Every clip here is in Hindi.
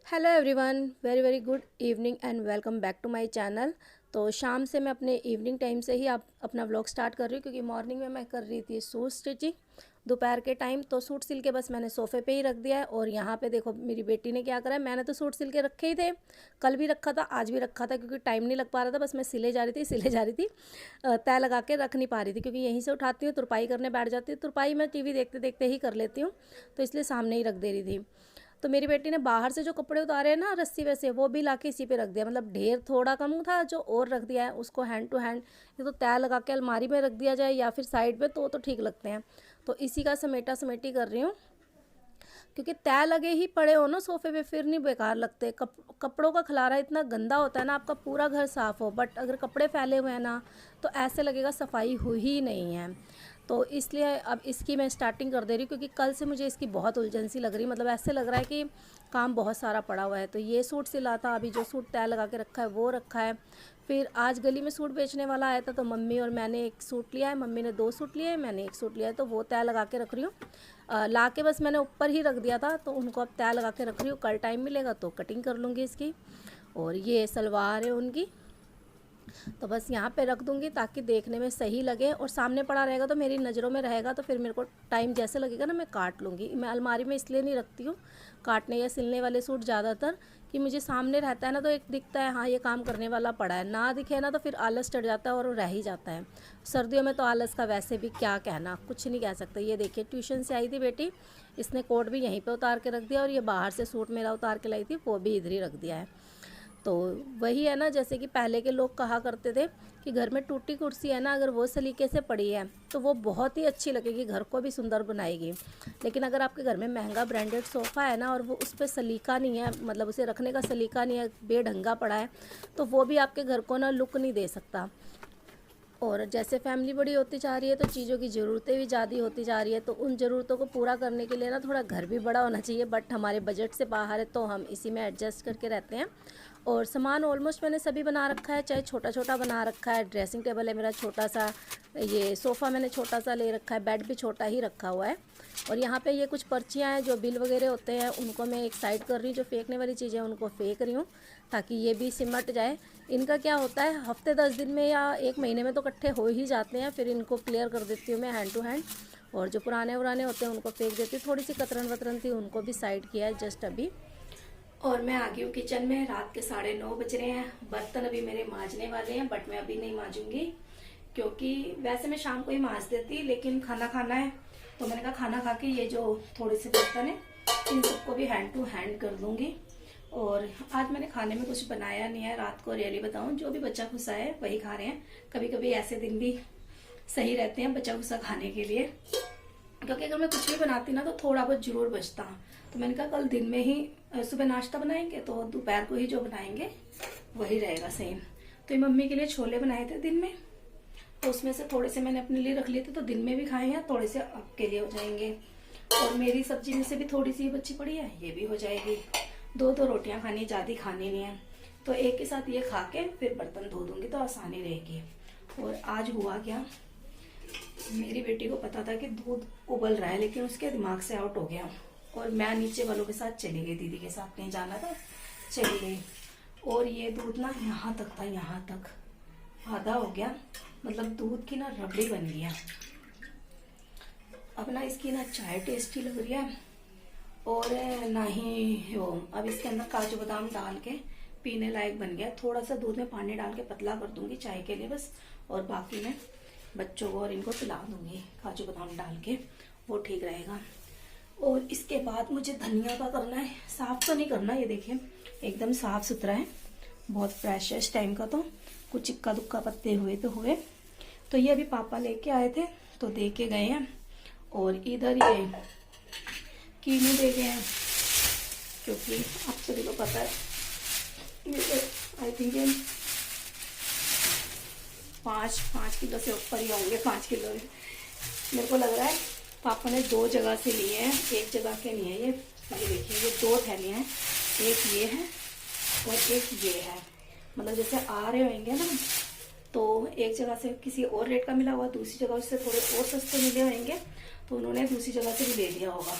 Hello everyone, very very good evening and welcome back to my channel. तो शाम से मैं अपने इवनिंग टाइम से ही आप अपना व्लॉग स्टार्ट कर रही हूँ, क्योंकि मॉर्निंग में मैं कर रही थी सूट स्टिचिंग। दोपहर के टाइम तो सूट सिल के बस मैंने सोफ़े पे ही रख दिया है। और यहाँ पे देखो मेरी बेटी ने क्या करा है, मैंने तो सूट सिल के रखे ही थे, कल भी रखा था, आज भी रखा था, क्योंकि टाइम नहीं लग पा रहा था। बस मैं सिले जा रही थी तय लगा के रख नहीं पा रही थी, क्योंकि यहीं से उठाती हूँ, तुरपाई करने बैठ जाती हूँ। तुरपाई मैं टीवी देखते देखते ही कर लेती हूँ, तो इसलिए सामने ही रख दे रही थी। तो मेरी बेटी ने बाहर से जो कपड़े उतारे हैं ना रस्सी वैसे, वो भी लाके इसी पे रख दिया। मतलब ढेर थोड़ा कम था जो और रख दिया है, उसको हैंड टू हैंड ये तो तय लगा के अलमारी में रख दिया जाए या फिर साइड पे, तो ठीक लगते हैं। तो इसी का समेटा समेटी कर रही हूँ, क्योंकि तय लगे ही पड़े हो ना सोफे पे, फिर नहीं बेकार लगते। कपड़ों का खलारा इतना गंदा होता है ना, आपका पूरा घर साफ़ हो बट अगर कपड़े फैले हुए हैं ना, तो ऐसे लगेगा सफाई हुई ही नहीं है। तो इसलिए अब इसकी मैं स्टार्टिंग कर दे रही हूँ, क्योंकि कल से मुझे इसकी बहुत उलझन सी लग रही, मतलब ऐसे लग रहा है कि काम बहुत सारा पड़ा हुआ है। तो ये सूट सिला था, अभी जो सूट तय लगा के रखा है वो रखा है। फिर आज गली में सूट बेचने वाला आया था, तो मम्मी और मैंने एक सूट लिया है, मम्मी ने 2 सूट लिए हैं, मैंने एक सूट लिया है, तो वो तय लगा के रख रही हूँ। ला के बस मैंने ऊपर ही रख दिया था, तो उनको अब तय लगा के रख रही हूँ। कल टाइम मिलेगा तो कटिंग कर लूँगी इसकी। और ये सलवार है उनकी, तो बस यहाँ पे रख दूँगी ताकि देखने में सही लगे, और सामने पड़ा रहेगा तो मेरी नज़रों में रहेगा, तो फिर मेरे को टाइम जैसे लगेगा ना मैं काट लूँगी। मैं अलमारी में इसलिए नहीं रखती हूँ काटने या सिलने वाले सूट ज़्यादातर, कि मुझे सामने रहता है ना, तो एक दिखता है हाँ ये काम करने वाला पड़ा है, ना दिखे ना तो फिर आलस चढ़ जाता है और रह ही जाता है। सर्दियों में तो आलस का वैसे भी क्या कहना, कुछ नहीं कह सकते। ये देखिए ट्यूशन से आई थी बेटी, इसने कोट भी यहीं पे उतार के रख दिया, और ये बाहर से सूट मेरा उतार के लाई थी वो भी इधर ही रख दिया है। तो वही है ना, जैसे कि पहले के लोग कहा करते थे कि घर में टूटी कुर्सी है ना, अगर वो सलीके से पड़ी है तो वो बहुत ही अच्छी लगेगी, घर को भी सुंदर बनाएगी। लेकिन अगर आपके घर में महंगा ब्रांडेड सोफ़ा है ना, और वो उस पर सलीका नहीं है, मतलब उसे रखने का सलीका नहीं है, बेढंगा पड़ा है, तो वो भी आपके घर को ना लुक नहीं दे सकता। और जैसे फैमिली बड़ी होती जा रही है, तो चीज़ों की ज़रूरतें भी ज़्यादा होती जा रही है, तो उन ज़रूरतों को पूरा करने के लिए ना थोड़ा घर भी बड़ा होना चाहिए, बट हमारे बजट से बाहर है, तो हम इसी में एडजस्ट करके रहते हैं। और सामान ऑलमोस्ट मैंने सभी बना रखा है, चाहे छोटा छोटा बना रखा है। ड्रेसिंग टेबल है मेरा छोटा सा, ये सोफ़ा मैंने छोटा सा ले रखा है, बेड भी छोटा ही रखा हुआ है। और यहाँ पे ये कुछ पर्चियाँ हैं जो बिल वगैरह होते हैं, उनको मैं एक साइड कर रही हूँ, जो फेंकने वाली चीज़ें उनको फेंक रही हूँ, ताकि ये भी सिमट जाए। इनका क्या होता है, हफ्ते 10 दिन में या 1 महीने में तो इकट्ठे हो ही जाते हैं, फिर इनको क्लियर कर देती हूँ मैं हैंड टू हैंड। और जो पुराने होते हैं उनको फेंक देती हूँ। थोड़ी सी कतरन वतरन थी, उनको भी साइड किया है जस्ट अभी। और मैं आ गई हूँ किचन में, रात के 9:30 बज रहे हैं। बर्तन अभी मेरे मांजने वाले हैं, बट मैं अभी नहीं मांजूंगी, क्योंकि वैसे मैं शाम को ही मांज देती, लेकिन खाना खाना है, तो मैंने कहा खाना खा के ये जो थोड़े से बर्तन है इन सबको भी हैंड टू हैंड कर दूंगी। और आज मैंने खाने में कुछ बनाया नहीं है, रात को रियली बताऊं, जो भी बचा खुसा है वही खा रहे हैं। कभी कभी ऐसे दिन भी सही रहते हैं बचा खुसा खाने के लिए, क्योंकि अगर मैं कुछ भी बनाती ना तो थोड़ा बहुत जरूर बचता। तो मैंने कहा कल दिन में ही सुबह नाश्ता बनाएंगे, तो दोपहर को ही जो बनाएंगे वही रहेगा सेम। तो ये मम्मी के लिए छोले बनाए थे दिन में, तो उसमें से थोड़े से मैंने अपने लिए रख लिए थे, तो दिन में भी खाए हैं, थोड़े से आपके लिए हो जाएंगे। और मेरी सब्जी में से भी थोड़ी सी बची पड़ी है, ये भी हो जाएगी। 2 रोटियां खानी, ज़्यादा खानी नहीं है, तो एक के साथ ये खा के फिर बर्तन धो दूंगी तो आसानी रहेगी। और आज हुआ क्या, मेरी बेटी को पता था कि दूध उबल रहा है, लेकिन उसके दिमाग से आउट हो गया, और मैं नीचे वालों के साथ चली गई, दीदी के साथ कहीं जाना था, चली गई। और ये दूध ना यहाँ तक था, यहाँ तक आधा हो गया, मतलब दूध की ना रबड़ी बन गया। अब ना इसकी ना चाय टेस्टी लग रही है, और ना ही वो, अब इसके अंदर काजू बादाम डाल के पीने लायक बन गया। थोड़ा सा दूध में पानी डाल के पतला कर दूंगी चाय के लिए बस, और बाकी मैं बच्चों को और इनको पिला दूंगी काजू बादाम डाल के, वो ठीक रहेगा। और इसके बाद मुझे धनिया का करना है, साफ तो नहीं करना, ये देखिए एकदम साफ सुथरा है, बहुत फ्रेश है इस टाइम का, तो कुछ इक्का दुक्का पत्ते हुए तो हुए। तो ये अभी पापा लेके आए थे तो दे के गए हैं। और इधर ये कीनू दे गए हैं, क्योंकि आप सभी को पता है आई थिंक 5 किलो से ऊपर ही होंगे, 5 किलो मेरे को लग रहा है। पापा ने 2 जगह से लिए हैं, एक जगह के नहीं है ये देखिए, ये 2 थैलियाँ हैं, एक ये है और एक ये है। मतलब जैसे आ रहे होंगे ना, तो एक जगह से किसी और रेट का मिला हुआ, दूसरी जगह उससे थोड़े और सस्ते मिले होंगे, तो उन्होंने दूसरी जगह से भी ले लिया होगा।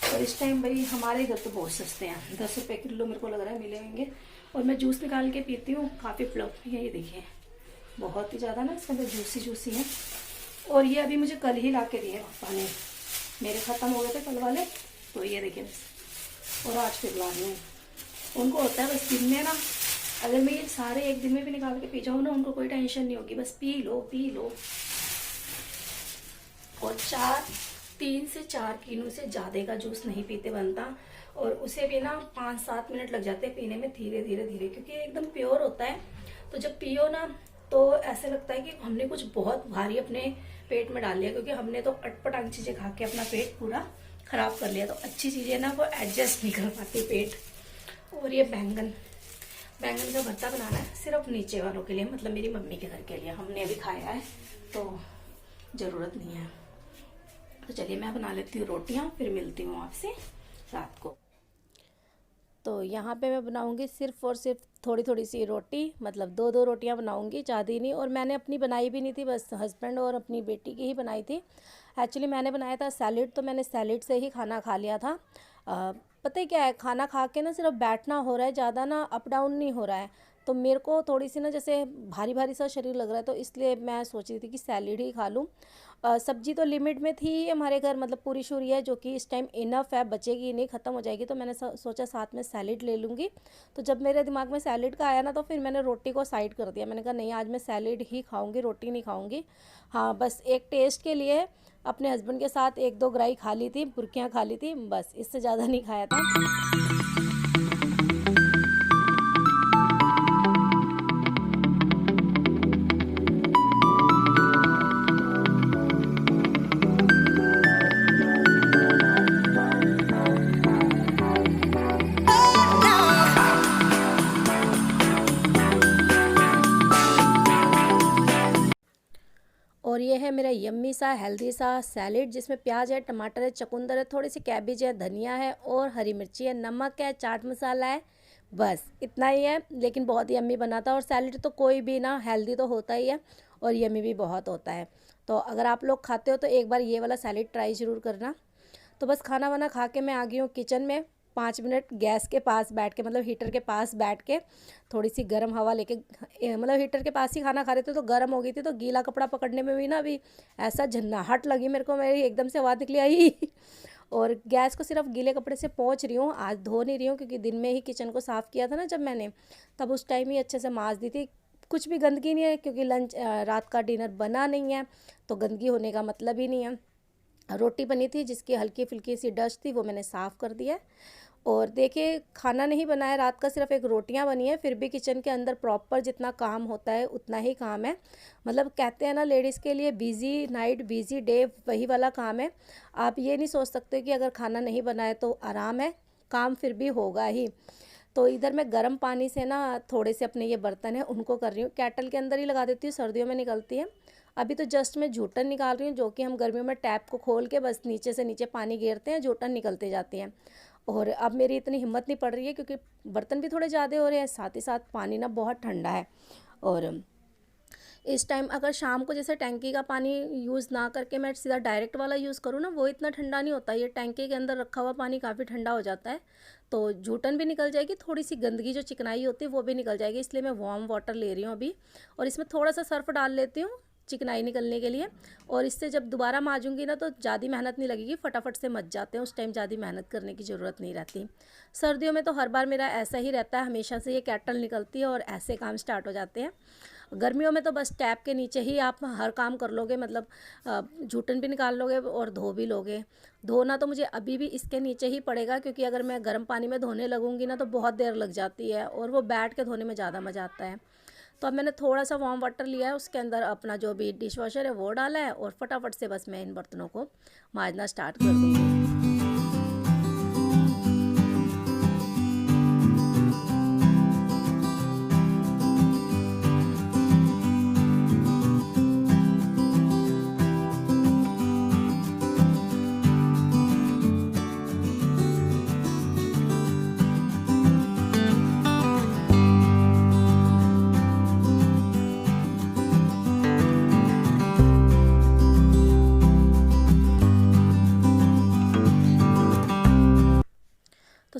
और इस टाइम भाई हमारे घर तो बहुत सस्ते हैं, 10 रुपये किलो मेरे को लग रहा है मिले होंगे। और मैं जूस निकाल के पीती हूँ, काफ़ी फ्लफी है ये देखिए, बहुत ही ज़्यादा ना इसके अंदर जूसी जूसी है। और ये अभी मुझे कल ही ला के दिए पापा ने, मेरे ख़त्म हो गए थे कल वाले, तो ये देखिए बस। और आज फिर ला रही हूँ। उनको होता है बस दिन में ना, अगर मैं ये सारे एक दिन में भी निकाल के पी जाऊँ ना, उनको कोई टेंशन नहीं होगी, बस पी लो पी लो। और 3 से 4 किलो से ज़्यादा का जूस नहीं पीते बनता, और उसे भी ना 5-7 मिनट लग जाते हैं पीने में, धीरे धीरे धीरे, क्योंकि एकदम प्योर होता है। तो जब पियो ना तो ऐसा लगता है कि हमने कुछ बहुत भारी अपने पेट में डाल लिया, क्योंकि हमने तो अटपटांग चीज़ें खा के अपना पेट पूरा खराब कर लिया। तो अच्छी चीज़ें ना वो एडजस्ट नहीं कर पाती पेट। और ये बैंगन का भरता बनाना है सिर्फ नीचे वालों के लिए, मतलब मेरी मम्मी के घर के लिए। हमने अभी खाया है तो ज़रूरत नहीं है। तो चलिए मैं बना लेती हूँ रोटियाँ, फिर मिलती हूँ आपसे रात को। तो यहाँ पे मैं बनाऊँगी सिर्फ़ और सिर्फ थोड़ी थोड़ी सी रोटी, मतलब 2-2 रोटियाँ बनाऊँगी, ज़्यादा नहीं। और मैंने अपनी बनाई भी नहीं थी, बस हस्बैंड और अपनी बेटी की ही बनाई थी। एक्चुअली मैंने बनाया था सैलेड, तो मैंने सैलेड से ही खाना खा लिया था। पता है क्या है, खाना खा के ना सिर्फ बैठना हो रहा है, ज़्यादा ना अप डाउन नहीं हो रहा है। तो मेरे को थोड़ी सी ना जैसे भारी भारी सा शरीर लग रहा है, तो इसलिए मैं सोच रही थी कि सैलेड ही खा लूँ। सब्जी तो लिमिट में थी हमारे घर, मतलब पूरी शूरी है, जो कि इस टाइम इनफ है, बचेगी नहीं, ख़त्म हो जाएगी। तो मैंने सोचा साथ में सैलेड ले लूँगी। तो जब मेरे दिमाग में सैलेड का आया ना, तो फिर मैंने रोटी को साइड कर दिया। मैंने कहा नहीं, आज मैं सैलेड ही खाऊँगी, रोटी नहीं खाऊँगी। हाँ, बस एक टेस्ट के लिए अपने हस्बैंड के साथ 1-2 ग्राई खा ली थी, बुर्कियाँ खा ली थी, बस इससे ज़्यादा नहीं खाया था। और ये है मेरा यम्मी सा हेल्दी सा सैलेड, जिसमें प्याज है, टमाटर है, चुकंदर है, थोड़ी सी कैबेज है, धनिया है और हरी मिर्ची है, नमक है, चाट मसाला है, बस इतना ही है। लेकिन बहुत यम्मी बना था। और सैलेड तो कोई भी ना हेल्दी तो होता ही है, और यम्मी भी बहुत होता है। तो अगर आप लोग खाते हो तो एक बार ये वाला सैलेड ट्राई ज़रूर करना। तो बस खाना वाना खा के मैं आ गई हूँ किचन में। 5 मिनट गैस के पास बैठ के, मतलब हीटर के पास बैठ के, थोड़ी सी गर्म हवा लेके, मतलब हीटर के पास ही खाना खा रहे थे तो गर्म हो गई थी, तो गीला कपड़ा पकड़ने में भी ना अभी ऐसा झन्नाहट लगी मेरे को, मेरी एकदम से आवाज़ निकली आई और गैस को सिर्फ गीले कपड़े से पोंछ रही हूँ, आज धो नहीं रही हूँ, क्योंकि दिन में ही किचन को साफ़ किया था ना जब मैंने, तब उस टाइम ही अच्छे से माँज दी थी। कुछ भी गंदगी नहीं है, क्योंकि रात का डिनर बना नहीं है, तो गंदगी होने का मतलब ही नहीं है। रोटी बनी थी जिसकी हल्की फुल्की सी डस्ट थी, वो मैंने साफ़ कर दिया। और देखिए खाना नहीं बनाया रात का, सिर्फ एक रोटियां बनी है, फिर भी किचन के अंदर प्रॉपर जितना काम होता है उतना ही काम है। मतलब कहते हैं ना, लेडीज़ के लिए बिज़ी नाइट बिज़ी डे वही वाला काम है। आप ये नहीं सोच सकते कि अगर खाना नहीं बनाए तो आराम है, काम फिर भी होगा ही। तो इधर मैं गर्म पानी से ना थोड़े से अपने ये बर्तन हैं उनको कर रही हूँ, केटल के अंदर ही लगा देती हूँ, सर्दियों में निकलती है। अभी तो जस्ट मैं जूठन निकाल रही हूँ, जो कि हम गर्मियों में टैप को खोल के बस नीचे से नीचे पानी गिरते हैं, जूठन निकलते जाती हैं। और अब मेरी इतनी हिम्मत नहीं पड़ रही है, क्योंकि बर्तन भी थोड़े ज़्यादा हो रहे हैं, साथ ही साथ पानी ना बहुत ठंडा है। और इस टाइम अगर शाम को जैसे टैंकी का पानी यूज़ ना करके मैं सीधा डायरेक्ट वाला यूज़ करूँ ना, वो इतना ठंडा नहीं होता, ये टैंकी के अंदर रखा हुआ पानी काफ़ी ठंडा हो जाता है। तो जूठन भी निकल जाएगी, थोड़ी सी गंदगी जो चिकनाई होती है वो भी निकल जाएगी, इसलिए मैं वार्म वाटर ले रही हूँ अभी। और इसमें थोड़ा सा सर्फ डाल लेती हूँ चिकनाई निकलने के लिए। और इससे जब दोबारा मांजूंगी ना तो ज़्यादा मेहनत नहीं लगेगी, फटाफट से मच जाते हैं, उस टाइम ज़्यादा मेहनत करने की ज़रूरत नहीं रहती। सर्दियों में तो हर बार मेरा ऐसा ही रहता है, हमेशा से ये केटल निकलती है और ऐसे काम स्टार्ट हो जाते हैं। गर्मियों में तो बस टैप के नीचे ही आप हर काम कर लोगे, मतलब जूठन भी निकाल लोगे और धो भी लोगे। धोना तो मुझे अभी भी इसके नीचे ही पड़ेगा, क्योंकि अगर मैं गर्म पानी में धोने लगूंगी ना तो बहुत देर लग जाती है, और वो बैठ के धोने में ज़्यादा मज़ा आता है। तो अब मैंने थोड़ा सा वार्म वाटर लिया है, उसके अंदर अपना जो भी डिश वॉशर है वो डाला है, और फटाफट से बस मैं इन बर्तनों को मांजना स्टार्ट कर दूँगी।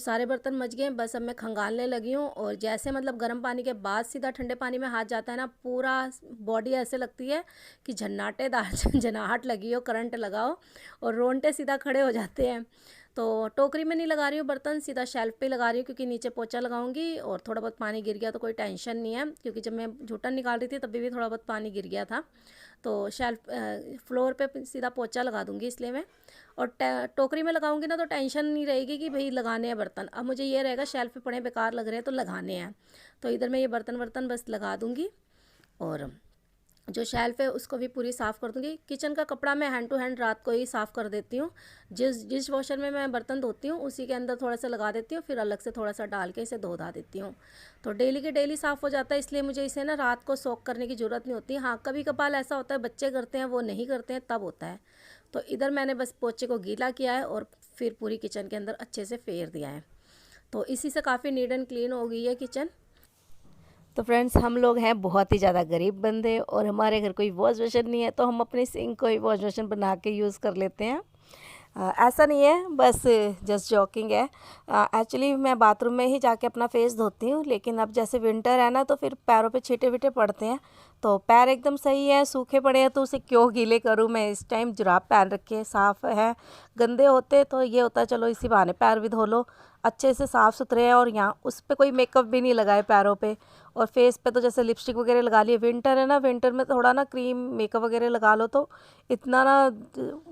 सारे बर्तन मच गए, बस अब मैं खंगालने लगी हूँ। और जैसे मतलब गर्म पानी के बाद सीधा ठंडे पानी में हाथ जाता है ना, पूरा बॉडी ऐसे लगती है कि झन्नाटेदार झनाहट लगी हो, करंट लगाओ, और रोंगटे सीधा खड़े हो जाते हैं। तो टोकरी में नहीं लगा रही हूँ बर्तन, सीधा शेल्फ पे लगा रही हूँ, क्योंकि नीचे पोछा लगाऊंगी और थोड़ा बहुत पानी गिर गया तो कोई टेंशन नहीं है, क्योंकि जब मैं जूठन निकाल रही थी तभी भी थोड़ा बहुत पानी गिर गया था। तो शेल्फ फ्लोर पे सीधा पोछा लगा दूंगी इसलिए मैं। और टोकरी में लगाऊंगी ना तो टेंशन नहीं रहेगी कि भाई लगाने हैं बर्तन, अब मुझे ये रहेगा शेल्फ पे पड़े बेकार लग रहे हैं तो लगाने हैं। तो इधर मैं ये बर्तन वर्तन बस लगा दूंगी, और जो शेल्फ है उसको भी पूरी साफ़ कर दूंगी। किचन का कपड़ा मैं हैंड टू हैंड रात को ही साफ़ कर देती हूँ। जिस डिश वॉशर में मैं बर्तन धोती हूँ उसी के अंदर थोड़ा सा लगा देती हूँ, फिर अलग से थोड़ा सा डाल के इसे धो धा देती हूँ। तो डेली के डेली साफ़ हो जाता है, इसलिए मुझे इसे ना रात को सोक करने की ज़रूरत नहीं होती। हाँ, कभी कभार ऐसा होता है बच्चे करते हैं, वो नहीं करते हैं, तब होता है। तो इधर मैंने बस पोछे को गीला किया है और फिर पूरी किचन के अंदर अच्छे से फेर दिया है। तो इसी से काफ़ी नीट एंड क्लीन हो गई है किचन। तो फ्रेंड्स, हम लोग हैं बहुत ही ज़्यादा गरीब बंदे, और हमारे घर कोई वॉश बेसिन नहीं है, तो हम अपनी सिंक को ही वॉश बेसिन बना के यूज़ कर लेते हैं। ऐसा नहीं है, बस जस्ट जॉकिंग है। एक्चुअली मैं बाथरूम में ही जाके अपना फेस धोती हूँ, लेकिन अब जैसे विंटर है ना, तो फिर पैरों पे छींटे वीटे पड़ते हैं। तो पैर एकदम सही है, सूखे पड़े हैं, तो उसे क्यों गीले करूँ मैं। इस टाइम जुराब पहन रखे, साफ़ है। गंदे होते तो ये होता चलो इसी बहाने पैर भी धो लो, अच्छे से साफ़ सुथरे हैं। और यहाँ उस पर कोई मेकअप भी नहीं लगाए पैरों पे, और फेस पे तो जैसे लिपस्टिक वगैरह लगा लिए। विंटर है ना, विंटर में थोड़ा ना क्रीम मेकअप वगैरह लगा लो तो इतना ना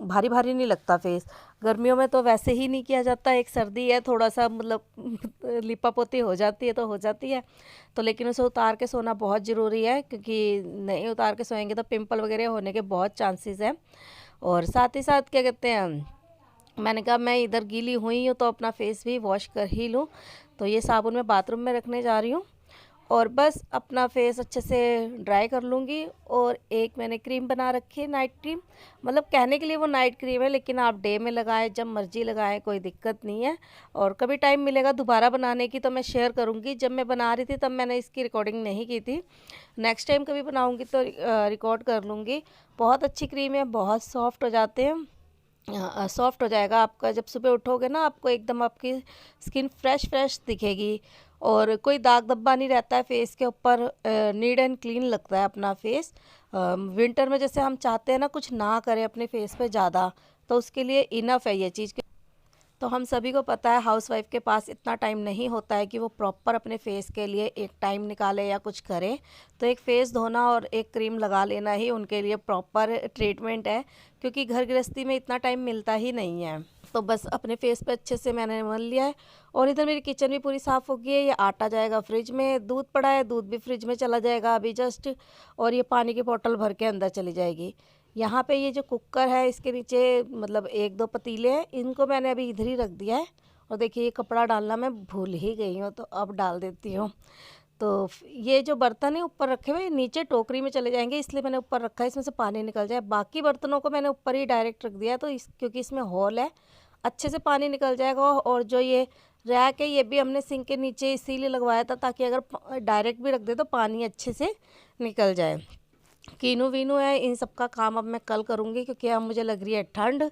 भारी भारी नहीं लगता फेस। गर्मियों में तो वैसे ही नहीं किया जाता, एक सर्दी है, थोड़ा सा मतलब लिपा पोती हो जाती है तो हो जाती है। तो लेकिन उसे उतार के सोना बहुत ज़रूरी है, क्योंकि नहीं उतार के सोएंगे तो पिंपल वगैरह होने के बहुत चांसेस हैं। और साथ ही साथ क्या कहते हैं, मैंने कहा मैं इधर गीली हुई हूँ तो अपना फेस भी वॉश कर ही लूँ। तो ये साबुन मैं बाथरूम में रखने जा रही हूँ, और बस अपना फेस अच्छे से ड्राई कर लूँगी। और एक मैंने क्रीम बना रखी है, नाइट क्रीम। मतलब कहने के लिए वो नाइट क्रीम है, लेकिन आप डे में लगाएं, जब मर्जी लगाएं, कोई दिक्कत नहीं है। और कभी टाइम मिलेगा दोबारा बनाने की तो मैं शेयर करूँगी। जब मैं बना रही थी तब मैंने इसकी रिकॉर्डिंग नहीं की थी, नेक्स्ट टाइम कभी बनाऊँगी तो रिकॉर्ड कर लूँगी। बहुत अच्छी क्रीम है, बहुत सॉफ्ट हो जाते हैं। सॉफ्ट हो जाएगा आपका, जब सुबह उठोगे ना आपको एकदम आपकी स्किन फ्रेश फ्रेश दिखेगी, और कोई दाग धब्बा नहीं रहता है फेस के ऊपर। नीट एंड क्लीन लगता है अपना फेस। विंटर में जैसे हम चाहते हैं ना कुछ ना करें अपने फेस पे ज़्यादा, तो उसके लिए इनफ है ये चीज़। तो हम सभी को पता है हाउसवाइफ के पास इतना टाइम नहीं होता है कि वो प्रॉपर अपने फेस के लिए एक टाइम निकाले या कुछ करे। तो एक फ़ेस धोना और एक क्रीम लगा लेना ही उनके लिए प्रॉपर ट्रीटमेंट है, क्योंकि घर गृहस्थी में इतना टाइम मिलता ही नहीं है। तो बस अपने फेस पे अच्छे से मैंने मल लिया है। और इधर मेरी किचन भी पूरी साफ़ हो गई है। ये आटा जाएगा फ्रिज में, दूध पड़ा है, दूध भी फ्रिज में चला जाएगा अभी जस्ट। और ये पानी की बोतल भर के अंदर चली जाएगी। यहाँ पे ये जो कुकर है इसके नीचे मतलब एक दो पतीले हैं, इनको मैंने अभी इधर ही रख दिया है। और देखिए ये कपड़ा डालना मैं भूल ही गई हूँ, तो अब डाल देती हूँ। तो ये जो बर्तन है ऊपर रखे हुए नीचे टोकरी में चले जाएंगे, इसलिए मैंने ऊपर रखा है, इसमें से पानी निकल जाए। बाकी बर्तनों को मैंने ऊपर ही डायरेक्ट रख दिया, तो क्योंकि इसमें होल है, अच्छे से पानी निकल जाएगा। और जो ये रैक है ये भी हमने सिंक के नीचे इसीलिए लगवाया था, ताकि अगर डायरेक्ट भी रख दे तो पानी अच्छे से निकल जाए। कीनू वीनू है, इन सब का काम अब मैं कल करूँगी, क्योंकि अब मुझे लग रही है ठंड।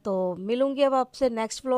तो मिलूँगी अब आपसे नेक्स्ट व्लॉग।